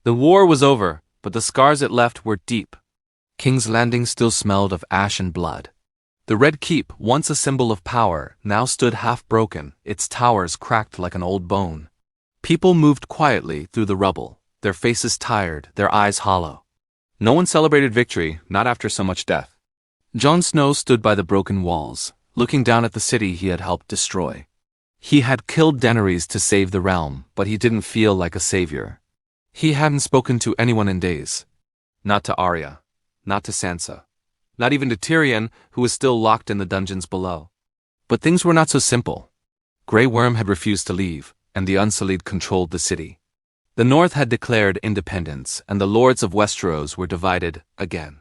The war was over, but the scars it left were deep. King's Landing still smelled of ash and blood. The Red Keep, once a symbol of power, now stood half-broken, its towers cracked like an old bone. People moved quietly through the rubble, their faces tired, their eyes hollow. No one celebrated victory, not after so much death. Jon Snow stood by the broken walls, looking down at the city he had helped destroy. He had killed Daenerys to save the realm, but he didn't feel like a savior. He hadn't spoken to anyone in days. Not to Arya, not to Sansa. Not even to Tyrion, who was still locked in the dungeons below. But things were not so simple. Grey Worm had refused to leave, and the Unsullied controlled the city. The North had declared independence, and the lords of Westeros were divided again.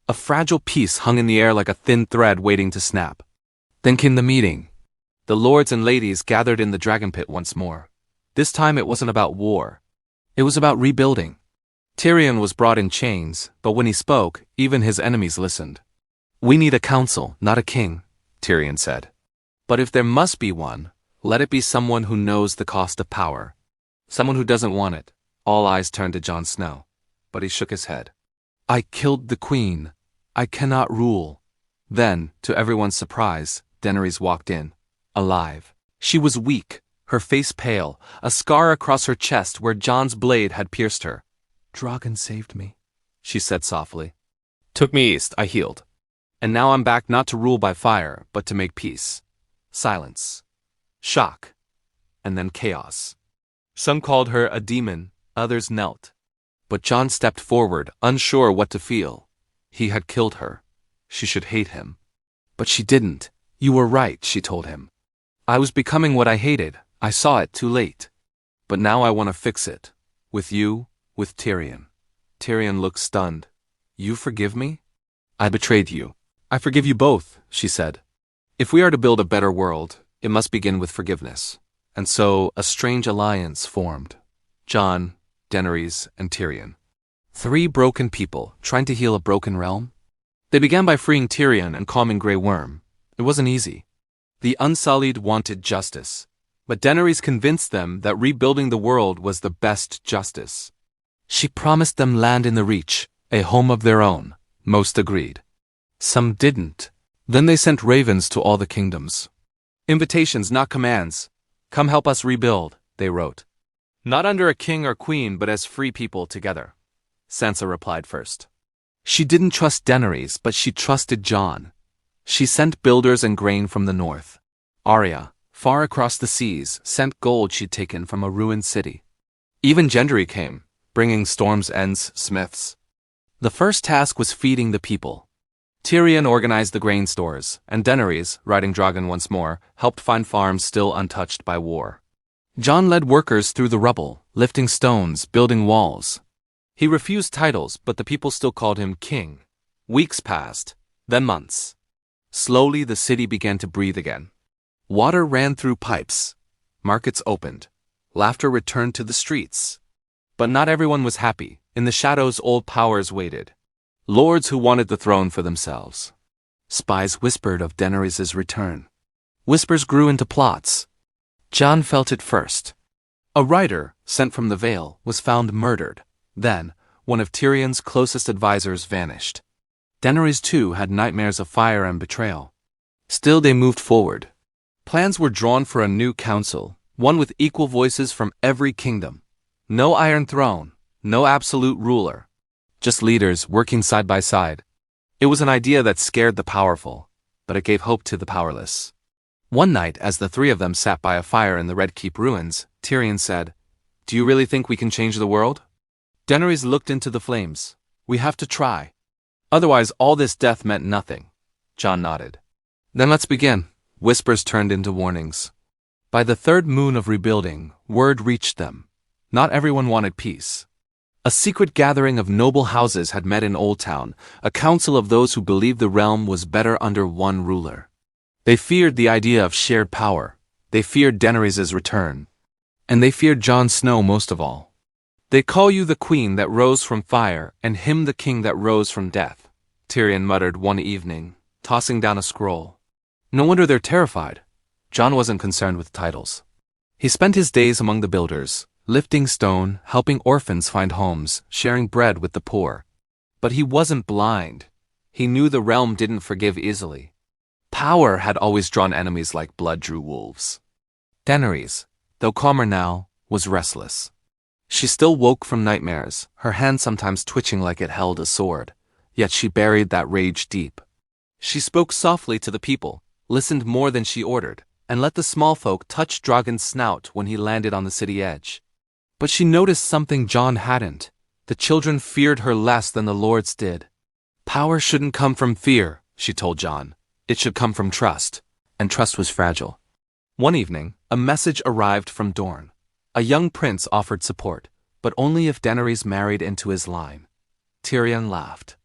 A fragile peace hung in the air like a thin thread waiting to snap. Then came the meeting. The lords and ladies gathered in the dragon pit once more. This time it wasn't about war. It was about rebuilding. Tyrion was brought in chains, but when he spoke, even his enemies listened. "We need a council, not a king," Tyrion said. "But if there must be one, let it be someone who knows the cost of power. Someone who doesn't want it." All eyes turned to Jon Snow, but he shook his head. "I killed the queen. I cannot rule." Then, to everyone's surprise, Daenerys walked in, alive. She was weak, her face pale, a scar across her chest where Jon's blade had pierced her. "Drogon saved me," she said softly. "Took me east, I healed. And now I'm back not to rule by fire, but to make peace." Silence. Shock. And then chaos. Some called her a demon, others knelt. But Jon stepped forward, unsure what to feel. He had killed her. She should hate him. But she didn't. "You were right," she told him. "I was becoming what I hated. I saw it too late. But now I want to fix it. With you, with Tyrion." Tyrion looked stunned. "You forgive me?" "I betrayed you." "I forgive you both," she said. "If we are to build a better world, it must begin with forgiveness." And so a strange alliance formed. Jon, Daenerys, and Tyrion. 3 broken people trying to heal a broken realm. They began by freeing Tyrion and calming Grey Worm. It wasn't easy. The Unsullied wanted justice, but Daenerys convinced them that rebuilding the world was the best justice. She promised them land in the Reach, a home of their own. Most agreed. Some didn't. Then they sent ravens to all the kingdoms. "Invitations, not commands. Come help us rebuild," they wrote. "Not under a king or queen, but as free people together." Sansa replied first. She didn't trust Daenerys, but she trusted Jon. She sent builders and grain from the north. Arya, far across the seas, sent gold she'd taken from a ruined city. Even Gendry came, bringing Storm's End's smiths. The first task was feeding the people. Tyrion organized the grain stores, and Daenerys, riding Drogon once more, helped find farms still untouched by war. Jon led workers through the rubble, lifting stones, building walls. He refused titles, but the people still called him king. Weeks passed, then months. Slowly the city began to breathe again. Water ran through pipes. Markets opened. Laughter returned to the streets. But not everyone was happy. In the shadows, old powers waited. Lords who wanted the throne for themselves. Spies whispered of Daenerys' return. Whispers grew into plots. Jon felt it first. A rider, sent from the Vale, was found murdered. Then, one of Tyrion's closest advisors vanished. Daenerys too had nightmares of fire and betrayal. Still they moved forward. Plans were drawn for a new council, one with equal voices from every kingdom. No Iron Throne, no absolute ruler. Just leaders working side by side. It was an idea that scared the powerful, but it gave hope to the powerless. One night, as the 3 of them sat by a fire in the Red Keep ruins, Tyrion said, "Do you really think we can change the world?" Daenerys looked into the flames. "We have to try. Otherwise all this death meant nothing." Jon nodded. "Then let's begin." Whispers turned into warnings. By the 3rd moon of rebuilding, word reached them. Not everyone wanted peace. A secret gathering of noble houses had met in Old Town, a council of those who believed the realm was better under one ruler. They feared the idea of shared power. They feared Daenerys' return. And they feared Jon Snow most of all. "They call you the queen that rose from fire, and him the king that rose from death," Tyrion muttered one evening, tossing down a scroll. No wonder they're terrified. Jon wasn't concerned with titles. He spent his days among the builders, lifting stone, helping orphans find homes, sharing bread with the poor. But he wasn't blind. He knew the realm didn't forgive easily. Power had always drawn enemies like blood drew wolves. Daenerys, though calmer now, was restless. She still woke from nightmares, her hand sometimes twitching like it held a sword, yet she buried that rage deep. She spoke softly to the people, listened more than she ordered, and let the small folk touch Drogon's snout when he landed on the city edge. But she noticed something Jon hadn't. The children feared her less than the lords did. Power shouldn't come from fear, she told Jon. It should come from trust, and trust was fragile. One evening, a message arrived from Dorne. A young prince offered support, but only if Daenerys married into his line. Tyrion laughed.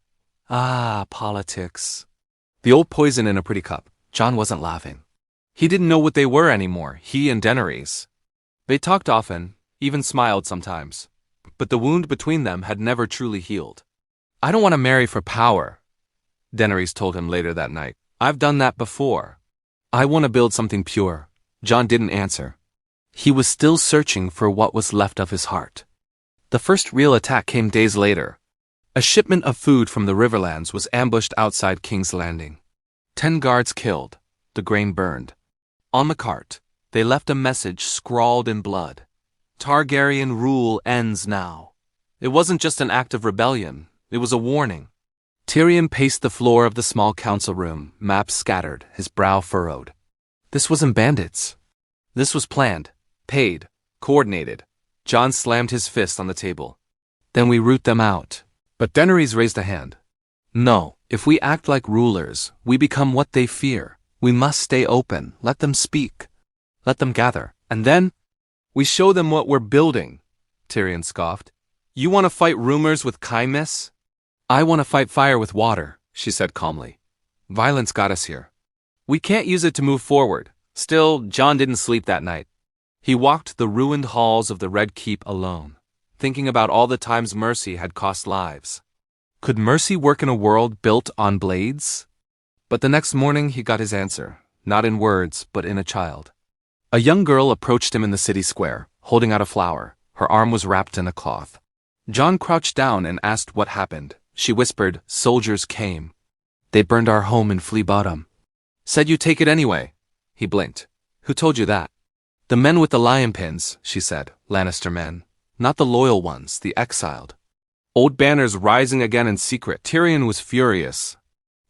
Ah, politics. The old poison in a pretty cup. Jon wasn't laughing. He didn't know what they were anymore, he and Daenerys. They talked often, even smiled sometimes. But the wound between them had never truly healed. I don't want to marry for power, Daenerys told him later that night. I've done that before. I want to build something pure. Jon didn't answer. He was still searching for what was left of his heart. The first real attack came days later. A shipment of food from the Riverlands was ambushed outside King's Landing. 10 guards killed, the grain burned. On the cart, they left a message scrawled in blood. Targaryen rule ends now. It wasn't just an act of rebellion, it was a warning. Tyrion paced the floor of the small council room, maps scattered, his brow furrowed. This wasn't bandits. This was planned, paid, coordinated. Jon slammed his fist on the table. Then we root them out. But Daenerys raised a hand. No, if we act like rulers, we become what they fear. We must stay open, let them speak. Let them gather. And then, we show them what we're building, Tyrion scoffed. You want to fight rumors with kindness? I want to fight fire with water, she said calmly. Violence got us here. We can't use it to move forward. Still, Jon didn't sleep that night. He walked the ruined halls of the Red Keep alone, thinking about all the times mercy had cost lives. Could mercy work in a world built on blades? But the next morning he got his answer, not in words, but in a child. A young girl approached him in the city square, holding out a flower. Her arm was wrapped in a cloth. Jon crouched down and asked what happened. She whispered, soldiers came. They burned our home in Flea Bottom. Said you'd take it anyway. He blinked. Who told you that? The men with the lion pins, she said, Lannister men. Not the loyal ones, the exiled. Old banners rising again in secret. Tyrion was furious.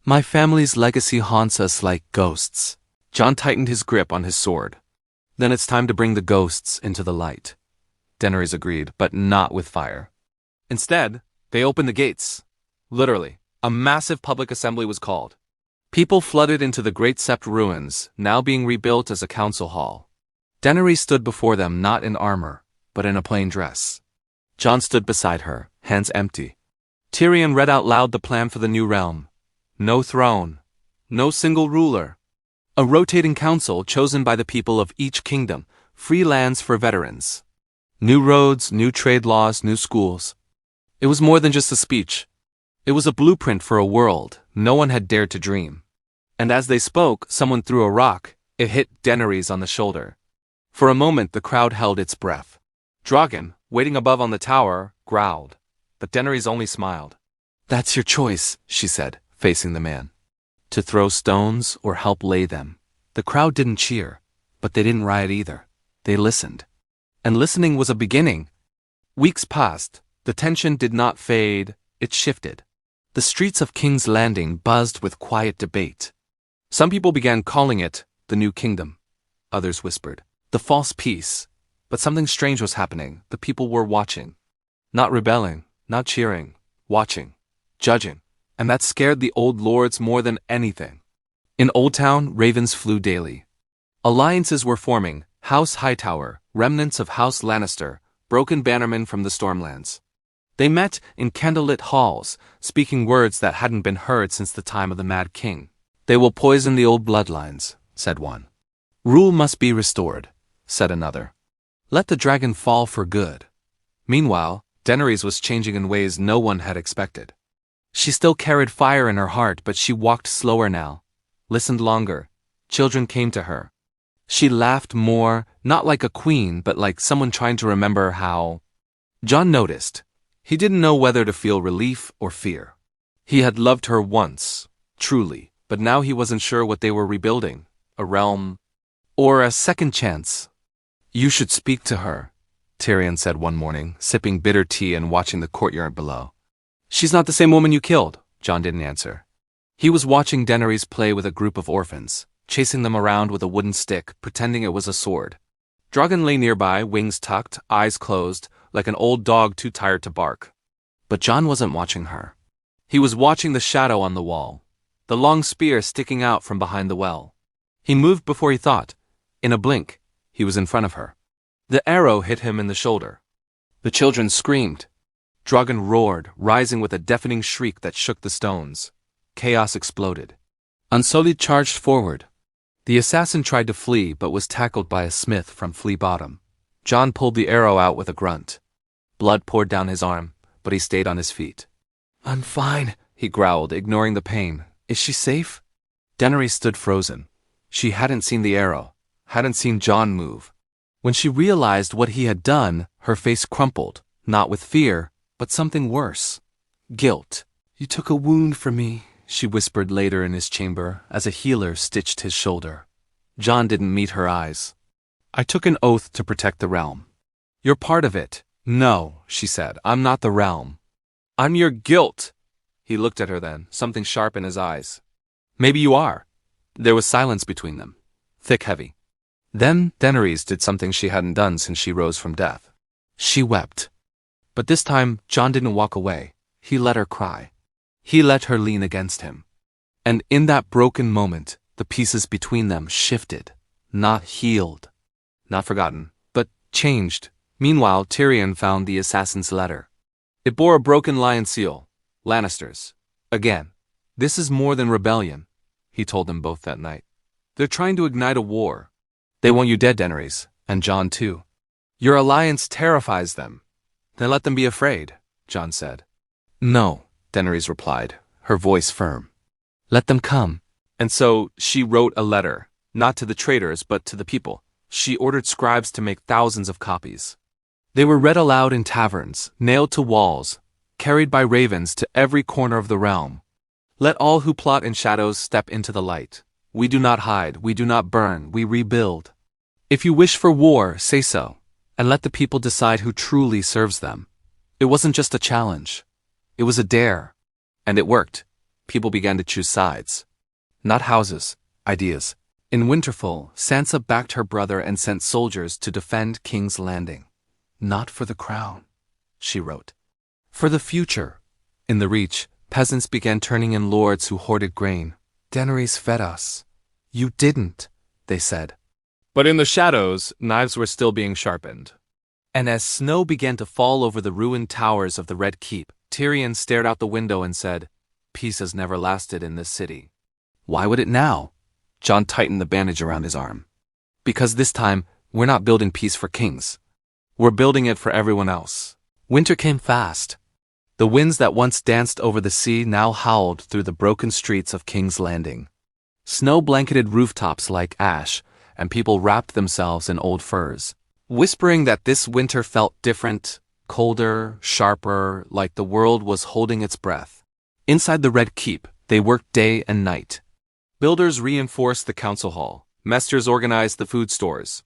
My family's legacy haunts us like ghosts. Jon tightened his grip on his sword. Then it's time to bring the ghosts into the light. Daenerys agreed, but not with fire. Instead, they opened the gates. Literally, a massive public assembly was called. People flooded into the Great Sept ruins, now being rebuilt as a council hall. Daenerys stood before them not in armor, but in a plain dress. Jon stood beside her, hands empty. Tyrion read out loud the plan for the new realm. No throne. No single ruler. A rotating council chosen by the people of each kingdom, free lands for veterans. New roads, new trade laws, new schools. It was more than just a speech. It was a blueprint for a world no one had dared to dream. And as they spoke, someone threw a rock. It hit Daenerys on the shoulder. For a moment the crowd held its breath. Drogon, waiting above on the tower, growled. But Daenerys only smiled. That's your choice, she said, facing the man. To throw stones or help lay them. The crowd didn't cheer, but they didn't riot either. They listened. And listening was a beginning. Weeks passed. The tension did not fade, it shifted. The streets of King's Landing buzzed with quiet debate. Some people began calling it the New Kingdom. Others whispered, the false peace. But something strange was happening. The people were watching. Not rebelling, not cheering, watching, judging. And that scared the old lords more than anything. In Old Town, ravens flew daily. Alliances were forming, House Hightower, remnants of House Lannister, broken bannermen from the Stormlands. They met in candlelit halls, speaking words that hadn't been heard since the time of the Mad King. They will poison the old bloodlines, said one. Rule must be restored, said another. Let the dragon fall for good. Meanwhile, Daenerys was changing in ways no one had expected. She still carried fire in her heart, but she walked slower now, listened longer. Children came to her. She laughed more, not like a queen but like someone trying to remember how. Jon noticed. He didn't know whether to feel relief or fear. He had loved her once, truly, but now he wasn't sure what they were rebuilding, a realm or a second chance. You should speak to her, Tyrion said one morning, sipping bitter tea and watching the courtyard below. She's not the same woman you killed, Jon didn't answer. He was watching Daenerys play with a group of orphans, chasing them around with a wooden stick, pretending it was a sword. Drogon lay nearby, wings tucked, eyes closed, like an old dog too tired to bark. But Jon wasn't watching her. He was watching the shadow on the wall, the long spear sticking out from behind the well. He moved before he thought. In a blink, he was in front of her. The arrow hit him in the shoulder. The children screamed. Drogon roared, rising with a deafening shriek that shook the stones. Chaos exploded. Unsullied charged forward. The assassin tried to flee but was tackled by a smith from Flea Bottom. Jon pulled the arrow out with a grunt. Blood poured down his arm, but he stayed on his feet. I'm fine, he growled, ignoring the pain. Is she safe? Daenerys stood frozen. She hadn't seen the arrow, hadn't seen Jon move. When she realized what he had done, her face crumpled, not with fear, but something worse. Guilt. You took a wound for me, she whispered later in his chamber as a healer stitched his shoulder. Jon didn't meet her eyes. I took an oath to protect the realm. You're part of it. No, she said, I'm not the realm. I'm your guilt. He looked at her then, something sharp in his eyes. Maybe you are. There was silence between them, thick, heavy. Then Daenerys did something she hadn't done since she rose from death. She wept. But this time, Jon didn't walk away. He let her cry. He let her lean against him. And in that broken moment, the pieces between them shifted, not healed, not forgotten, but changed. Meanwhile, Tyrion found the assassin's letter. It bore a broken lion seal. Lannisters. Again. This is more than rebellion, he told them both that night. They're trying to ignite a war. They want you dead, Daenerys, and Jon too. Your alliance terrifies them. Then let them be afraid, Jon said. No, Daenerys replied, her voice firm. Let them come. And so she wrote a letter, not to the traitors but to the people. She ordered scribes to make thousands of copies. They were read aloud in taverns, nailed to walls, carried by ravens to every corner of the realm. Let all who plot in shadows step into the light. We do not hide, we do not burn, we rebuild. If you wish for war, say so, and let the people decide who truly serves them. It wasn't just a challenge. It was a dare. And it worked. People began to choose sides. Not houses, ideas. In Winterfell, Sansa backed her brother and sent soldiers to defend King's Landing. Not for the crown, she wrote. For the future. In the Reach, peasants began turning in lords who hoarded grain. Daenerys fed us. You didn't, they said. But in the shadows, knives were still being sharpened. And as snow began to fall over the ruined towers of the Red Keep, Tyrion stared out the window and said, Peace has never lasted in this city. Why would it now? Jon tightened the bandage around his arm. Because this time, we're not building peace for kings. We're building it for everyone else. Winter came fast. The winds that once danced over the sea now howled through the broken streets of King's Landing. Snow blanketed rooftops like ash, and people wrapped themselves in old furs, whispering that this winter felt different, colder, sharper, like the world was holding its breath. Inside the Red Keep, they worked day and night. Builders reinforced the council hall. Mesters organized the food stores.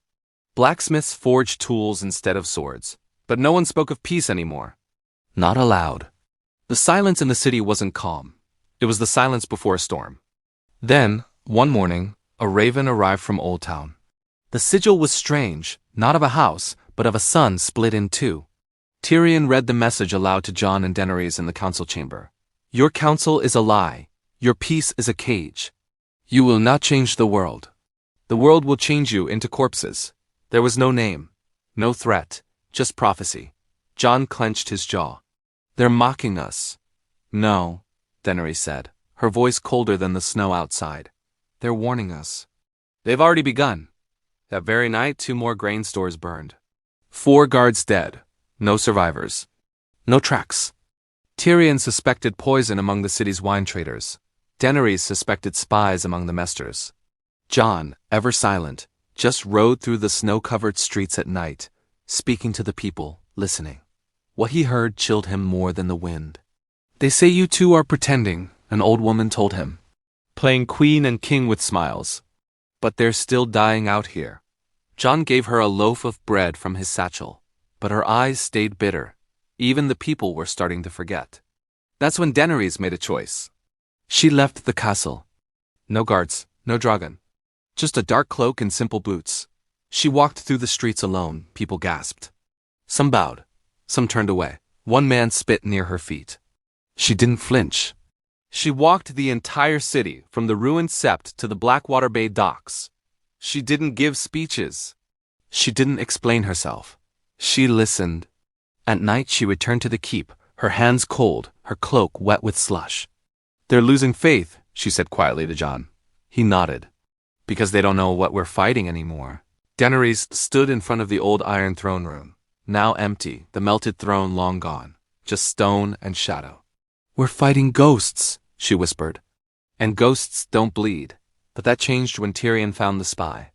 Blacksmiths forged tools instead of swords. But no one spoke of peace anymore. Not aloud. The silence in the city wasn't calm. It was the silence before a storm. Then, one morning, a raven arrived from Old Town. The sigil was strange, not of a house, but of a sun split in two. Tyrion read the message aloud to Jon and Daenerys in the council chamber. Your counsel is a lie. Your peace is a cage. You will not change the world. The world will change you into corpses. There was no name, no threat, just prophecy. Jon clenched his jaw. They're mocking us. No, Daenerys said, her voice colder than the snow outside. They're warning us. They've already begun. That very night, 2 more grain stores burned. 4 guards dead. No survivors. No tracks. Tyrion suspected poison among the city's wine traders. Daenerys suspected spies among the mesters. Jon, ever silent, just rode through the snow-covered streets at night, speaking to the people, listening. What he heard chilled him more than the wind. "They say you two are pretending," an old woman told him, playing queen and king with smiles. "But they're still dying out here." Jon gave her a loaf of bread from his satchel, but her eyes stayed bitter. Even the people were starting to forget. That's when Daenerys made a choice. She left the castle. No guards, no dragon. Just a dark cloak and simple boots. She walked through the streets alone. People gasped. Some bowed. Some turned away. One man spit near her feet. She didn't flinch. She walked the entire city, from the ruined sept to the Blackwater Bay docks. She didn't give speeches. She didn't explain herself. She listened. At night she returned to the keep, her hands cold, her cloak wet with slush. "They're losing faith," she said quietly to Jon. He nodded. "Because they don't know what we're fighting anymore." Daenerys stood in front of the old iron throne room, now empty, the melted throne long gone, just stone and shadow. "We're fighting ghosts," she whispered. "And ghosts don't bleed." But that changed when Tyrion found the spy.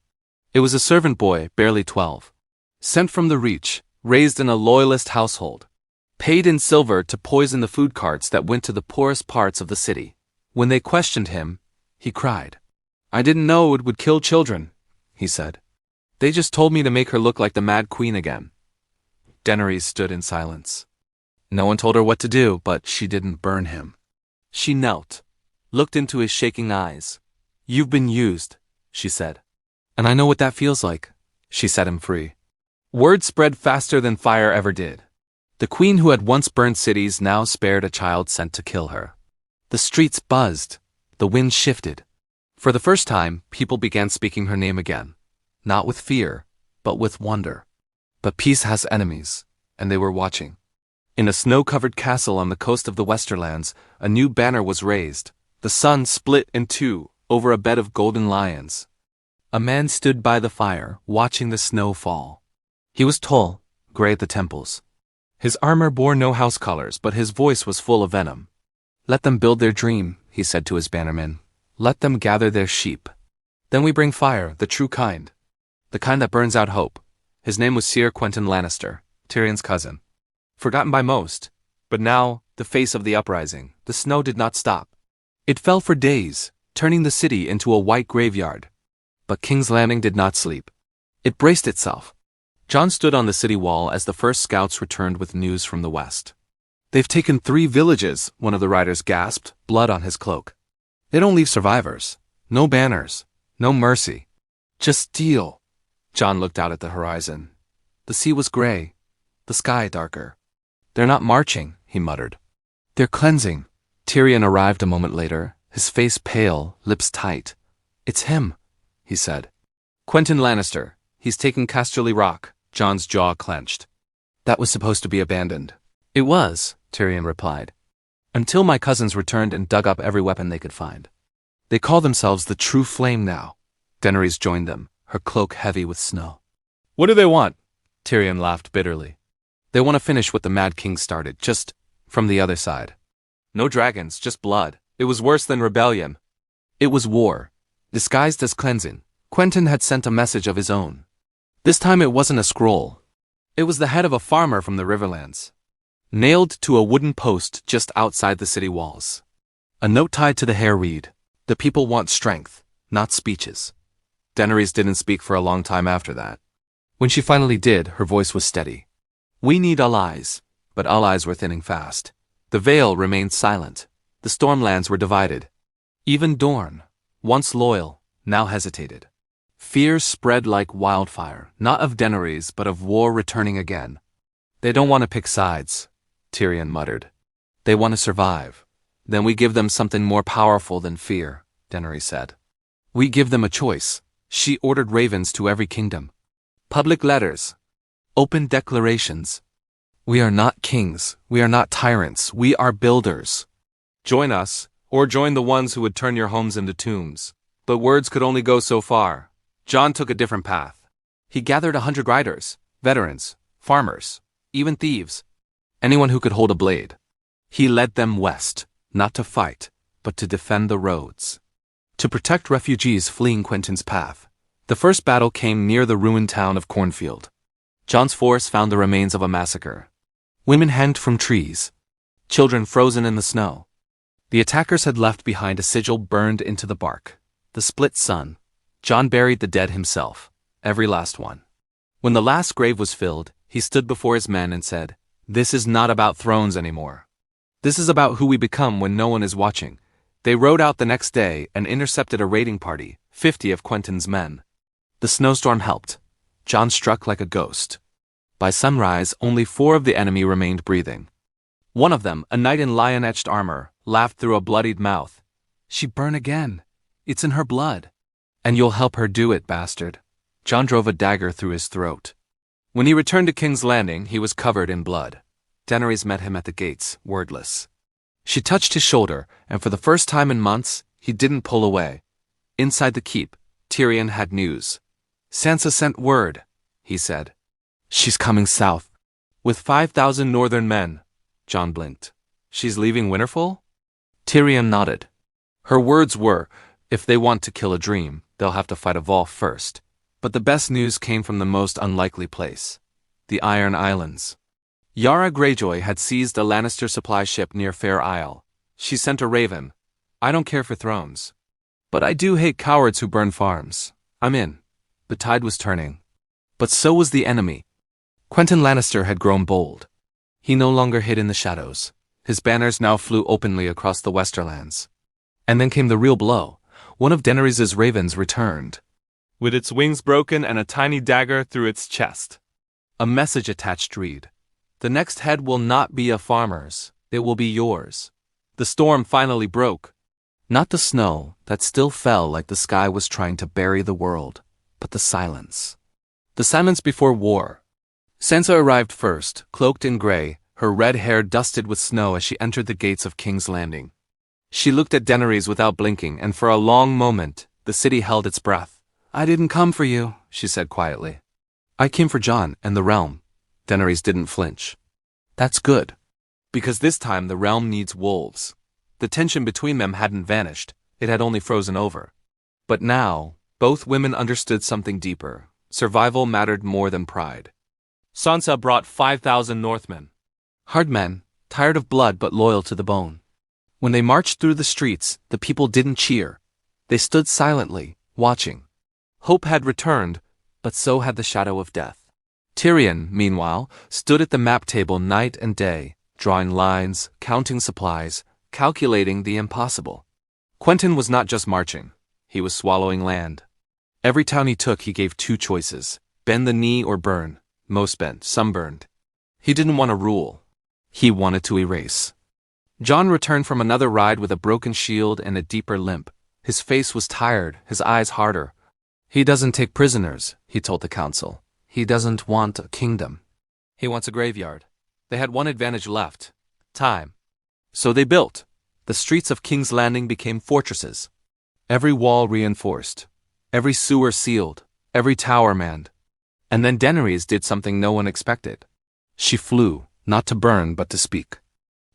It was a servant boy, barely 12. Sent from the Reach, raised in a loyalist household. Paid in silver to poison the food carts that went to the poorest parts of the city. When they questioned him, he cried. "I didn't know it would kill children," he said. "They just told me to make her look like the Mad Queen again." Daenerys stood in silence. No one told her what to do, but she didn't burn him. She knelt, looked into his shaking eyes. "You've been used," she said. "And I know what that feels like." She set him free. Word spread faster than fire ever did. The queen who had once burned cities now spared a child sent to kill her. The streets buzzed. The wind shifted. For the first time, people began speaking her name again. Not with fear, but with wonder. But peace has enemies, and they were watching. In a snow-covered castle on the coast of the Westerlands, a new banner was raised. The sun split in two over a bed of golden lions. A man stood by the fire, watching the snow fall. He was tall, gray at the temples. His armor bore no house colors, but his voice was full of venom. "Let them build their dream," he said to his bannermen. "Let them gather their sheep. Then we bring fire, the true kind. The kind that burns out hope." His name was Sir Quentyn Lannister, Tyrion's cousin. Forgotten by most, but now, the face of the uprising, the snow did not stop. It fell for days, turning the city into a white graveyard. But King's Landing did not sleep. It braced itself. Jon stood on the city wall as the first scouts returned with news from the west. "They've taken 3 villages," one of the riders gasped, blood on his cloak. "They don't leave survivors. No banners. No mercy. Just steel." Jon looked out at the horizon. The sea was gray, the sky darker. "They're not marching," he muttered. "They're cleansing." Tyrion arrived a moment later, his face pale, lips tight. "It's him," he said. "Quentyn Lannister. He's taken Casterly Rock." Jon's jaw clenched. "That was supposed to be abandoned." "It was," Tyrion replied. "Until my cousins returned and dug up every weapon they could find. They call themselves the True Flame now." Daenerys joined them, her cloak heavy with snow. "What do they want?" Tyrion laughed bitterly. "They want to finish what the Mad King started, just from the other side. No dragons, just blood. It was worse than rebellion. It was war, disguised as cleansing. Quentyn had sent a message of his own. This time it wasn't a scroll. It was the head of a farmer from the Riverlands, nailed to a wooden post just outside the city walls. A note tied to the hair read, "The people want strength, not speeches." Daenerys didn't speak for a long time after that. When she finally did, her voice was steady. "We need allies," but allies were thinning fast. The Vale remained silent. The Stormlands were divided. Even Dorne, once loyal, now hesitated. Fear spread like wildfire, not of Daenerys, but of war returning again. "They don't want to pick sides," Tyrion muttered. "They want to survive. Then we give them something more powerful than fear," Daenerys said. "We give them a choice." She ordered ravens to every kingdom. Public letters. Open declarations. "We are not kings. We are not tyrants. We are builders. Join us, or join the ones who would turn your homes into tombs." But words could only go so far. Jon took a different path. He gathered 100 riders, veterans, farmers, even thieves, anyone who could hold a blade. He led them west, not to fight, but to defend the roads. To protect refugees fleeing Quentyn's path, The first battle came near the ruined town of Cornfield. Jon's force found the remains of a massacre. Women hanged from trees. Children frozen in the snow. The attackers had left behind a sigil burned into the bark. The split sun. Jon buried the dead himself, every last one. When the last grave was filled, he stood before his men and said, "This is not about thrones anymore. This is about who we become when no one is watching." They rode out the next day and intercepted a raiding party, 50 of Quentyn's men. The snowstorm helped. Jon struck like a ghost. By sunrise, only 4 of the enemy remained breathing. One of them, a knight in lion-etched armor, laughed through a bloodied mouth. "She burn again. It's in her blood." "And you'll help her do it, bastard." Jon drove a dagger through his throat. When he returned to King's Landing, he was covered in blood. Daenerys met him at the gates, wordless. She touched his shoulder, and for the first time in months, he didn't pull away. Inside the keep, Tyrion had news. "Sansa sent word," he said. "She's coming south. With 5,000 northern men." Jon blinked. "She's leaving Winterfell?" Tyrion nodded. Her words were, if they want to kill a dream, they'll have to fight a Volk first. But the best news came from the most unlikely place. The Iron Islands. Yara Greyjoy had seized a Lannister supply ship near Fair Isle. She sent a raven. "I don't care for thrones. But I do hate cowards who burn farms. I'm in." The tide was turning. But so was the enemy. Quentyn Lannister had grown bold. He no longer hid in the shadows. His banners now flew openly across the Westerlands. And then came the real blow. One of Daenerys' ravens returned, with its wings broken and a tiny dagger through its chest. A message attached read, "The next head will not be a farmer's, it will be yours." The storm finally broke. Not the snow that still fell like the sky was trying to bury the world, but the silence. The silence before war. Sansa arrived first, cloaked in gray, her red hair dusted with snow as she entered the gates of King's Landing. She looked at Daenerys without blinking, and for a long moment, the city held its breath. "I didn't come for you," she said quietly. "I came for Jon and the realm." Daenerys didn't flinch. "That's good. Because this time the realm needs wolves." The tension between them hadn't vanished, it had only frozen over. But now, both women understood something deeper. Survival mattered more than pride. Sansa brought 5,000 Northmen. Hard men, tired of blood but loyal to the bone. When they marched through the streets, the people didn't cheer. They stood silently, watching. Hope had returned, but so had the shadow of death. Tyrion, meanwhile, stood at the map table night and day, drawing lines, counting supplies, calculating the impossible. Quentyn was not just marching, he was swallowing land. Every town he took he gave 2 choices, bend the knee or burn. Most bent, some burned. He didn't want to rule. He wanted to erase. Jon returned from another ride with a broken shield and a deeper limp. His face was tired, his eyes harder. "He doesn't take prisoners," he told the council. "He doesn't want a kingdom. He wants a graveyard." They had one advantage left: time. So they built. The streets of King's Landing became fortresses. Every wall reinforced. Every sewer sealed. Every tower manned. And then Daenerys did something no one expected. She flew, not to burn but to speak.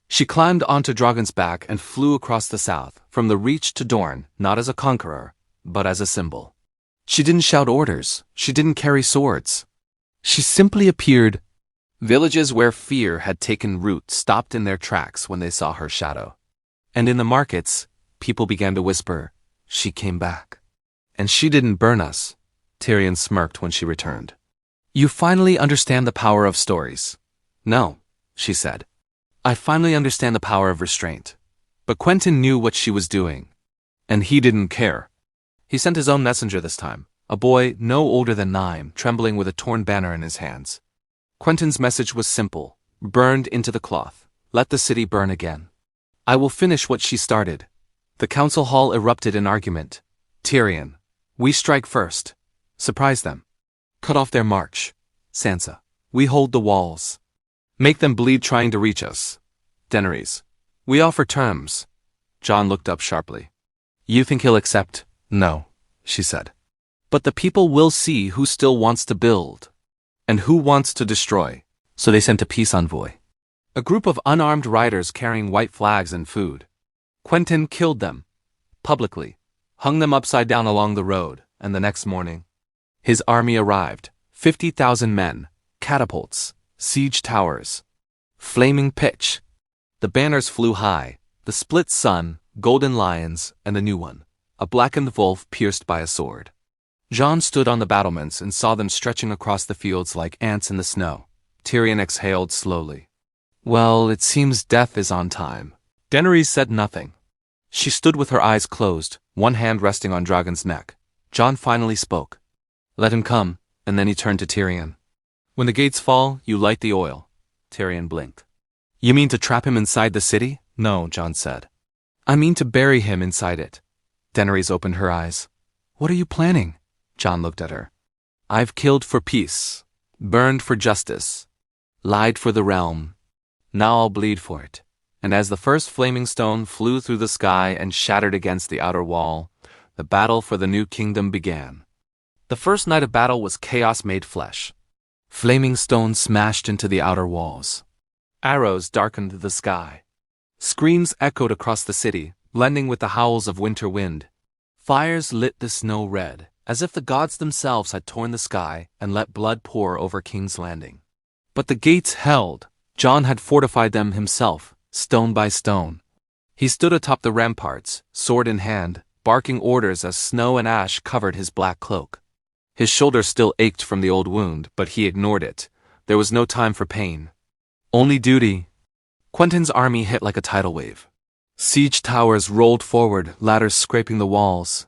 She climbed onto Drogon's back and flew across the south, from the Reach to Dorne, not as a conqueror, but as a symbol. She didn't shout orders, she didn't carry swords. She simply appeared. Villages where fear had taken root stopped in their tracks when they saw her shadow. And in the markets, people began to whisper, "She came back." "And she didn't burn us," Tyrion smirked when she returned. "You finally understand the power of stories." "No," she said. "I finally understand the power of restraint." But Quentyn knew what she was doing. And he didn't care. He sent his own messenger this time, a boy no older than 9, trembling with a torn banner in his hands. Quentyn's message was simple, burned into the cloth: let the city burn again. I will finish what she started. The council hall erupted in argument. Tyrion: "We strike first. Surprise them. Cut off their march." Sansa: "We hold the walls. Make them bleed trying to reach us." Daenerys: "We offer terms." Jon looked up sharply. "You think he'll accept?" "No," she said. "But the people will see who still wants to build. And who wants to destroy." So they sent a peace envoy. A group of unarmed riders carrying white flags and food. Quentyn killed them. Publicly. Hung them upside down along the road, and the next morning, His army arrived, 50,000 men, catapults, siege towers, flaming pitch. The banners flew high, the split sun, golden lions, and the new one, a blackened wolf pierced by a sword. Jon stood on the battlements and saw them stretching across the fields like ants in the snow. Tyrion exhaled slowly. Well, it seems death is on time. Daenerys said nothing. She stood with her eyes closed, one hand resting on Drogon's neck. Jon finally spoke. Let him come, and then he turned to Tyrion. When the gates fall, you light the oil. Tyrion blinked. You mean to trap him inside the city? No, Jon said. I mean to bury him inside it. Daenerys opened her eyes. What are you planning? Jon looked at her. I've killed for peace, burned for justice, lied for the realm. Now I'll bleed for it. And as the first flaming stone flew through the sky and shattered against the outer wall, the battle for the new kingdom began. The first night of battle was chaos made flesh. Flaming stones smashed into the outer walls. Arrows darkened the sky. Screams echoed across the city, blending with the howls of winter wind. Fires lit the snow red, as if the gods themselves had torn the sky and let blood pour over King's Landing. But the gates held. Jon had fortified them himself, stone by stone. He stood atop the ramparts, sword in hand, barking orders as snow and ash covered his black cloak. His shoulder still ached from the old wound, but he ignored it. There was no time for pain. Only duty. Quentyn's army hit like a tidal wave. Siege towers rolled forward, ladders scraping the walls.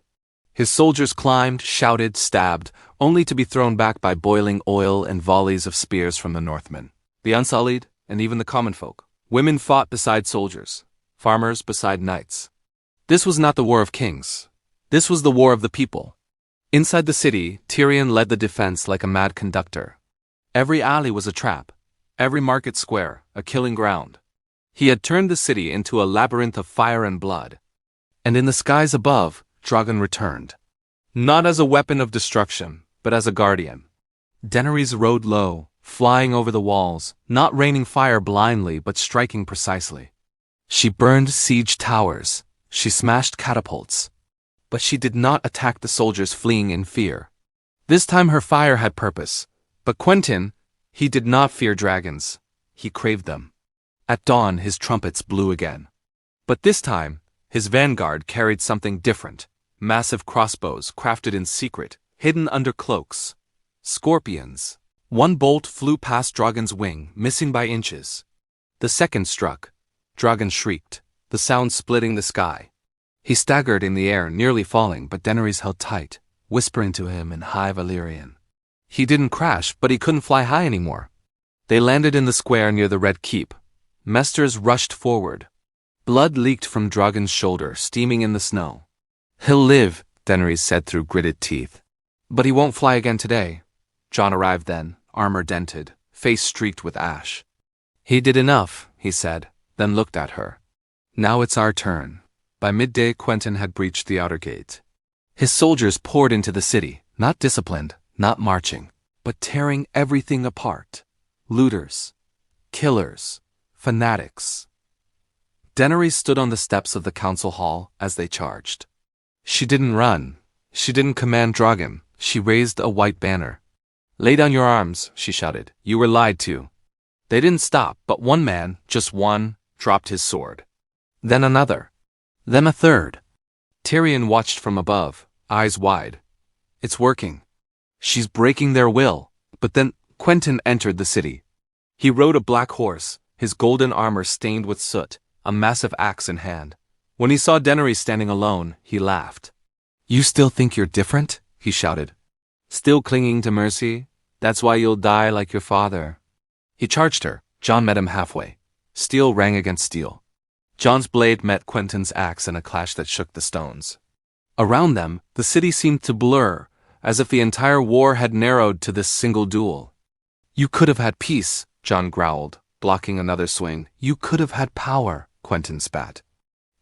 His soldiers climbed, shouted, stabbed, only to be thrown back by boiling oil and volleys of spears from the Northmen. The Unsullied, and even the common folk. Women fought beside soldiers, farmers beside knights. This was not the war of kings. This was the war of the people. Inside the city, Tyrion led the defense like a mad conductor. Every alley was a trap, every market square a killing ground. He had turned the city into a labyrinth of fire and blood. And in the skies above, Drogon returned. Not as a weapon of destruction, but as a guardian. Daenerys rode low, flying over the walls, not raining fire blindly but striking precisely. She burned siege towers, she smashed catapults. But she did not attack the soldiers fleeing in fear. This time her fire had purpose. But Quentyn, he did not fear dragons. He craved them. At dawn his trumpets blew again. But this time, his vanguard carried something different. Massive crossbows crafted in secret, hidden under cloaks. Scorpions. One bolt flew past Drogon's wing, missing by inches. The second struck. Drogon shrieked, the sound splitting the sky. He staggered in the air, nearly falling, but Daenerys held tight, whispering to him in high Valyrian. He didn't crash, but he couldn't fly high anymore. They landed in the square near the Red Keep. Mesters rushed forward. Blood leaked from Drogon's shoulder, steaming in the snow. He'll live, Daenerys said through gritted teeth. But he won't fly again today. Jon arrived then, armor dented, face streaked with ash. He did enough, he said, then looked at her. Now it's our turn. By midday, Quentyn had breached the outer gate. His soldiers poured into the city, not disciplined, not marching, but tearing everything apart. Looters, killers, fanatics. Daenerys stood on the steps of the council hall as they charged. She didn't run. She didn't command Drogon. She raised a white banner. Lay down your arms, she shouted. You were lied to. They didn't stop, but one man, just one, dropped his sword. Then another. Then a third. Tyrion watched from above, eyes wide. It's working. She's breaking their will. But then Quentyn entered the city. He rode a black horse, his golden armor stained with soot, a massive axe in hand. When he saw Daenerys standing alone, he laughed. You still think you're different? He shouted. Still clinging to mercy? That's why you'll die like your father. He charged her. Jon met him halfway. Steel rang against steel. Jon's blade met Quentyn's axe in a clash that shook the stones. Around them, the city seemed to blur, as if the entire war had narrowed to this single duel. You could have had peace, Jon growled, blocking another swing. You could have had power, Quentyn spat.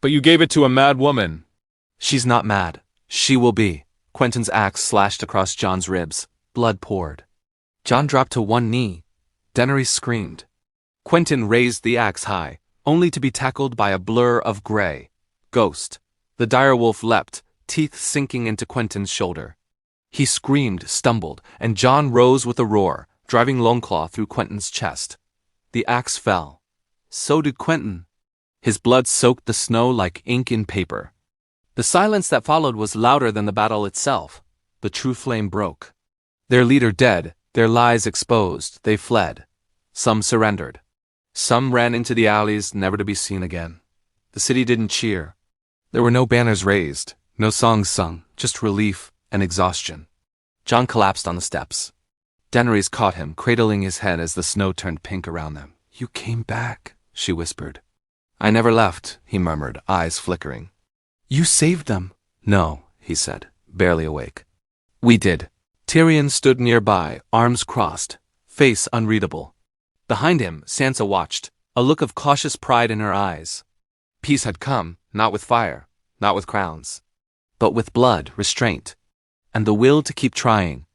But you gave it to a mad woman. She's not mad. She will be. Quentyn's axe slashed across Jon's ribs. Blood poured. Jon dropped to one knee. Daenerys screamed. Quentyn raised the axe high, only to be tackled by a blur of gray. Ghost. The direwolf leapt, teeth sinking into Quentyn's shoulder. He screamed, stumbled, and Jon rose with a roar, driving Longclaw through Quentin's chest. The axe fell. So did Quentin. His blood soaked the snow like ink in paper. The silence that followed was louder than the battle itself. The true flame broke. Their leader dead, their lies exposed, they fled. Some surrendered. Some ran into the alleys, never to be seen again. The city didn't cheer. There were no banners raised, no songs sung, just relief and exhaustion. Jon collapsed on the steps. Daenerys caught him, cradling his head as the snow turned pink around them. "You came back," she whispered. "I never left," he murmured, eyes flickering. "You saved them." "No," he said, barely awake. "We did." Tyrion stood nearby, arms crossed, face unreadable. Behind him, Sansa watched, a look of cautious pride in her eyes. Peace had come, not with fire, not with crowns, but with blood, restraint, and the will to keep trying.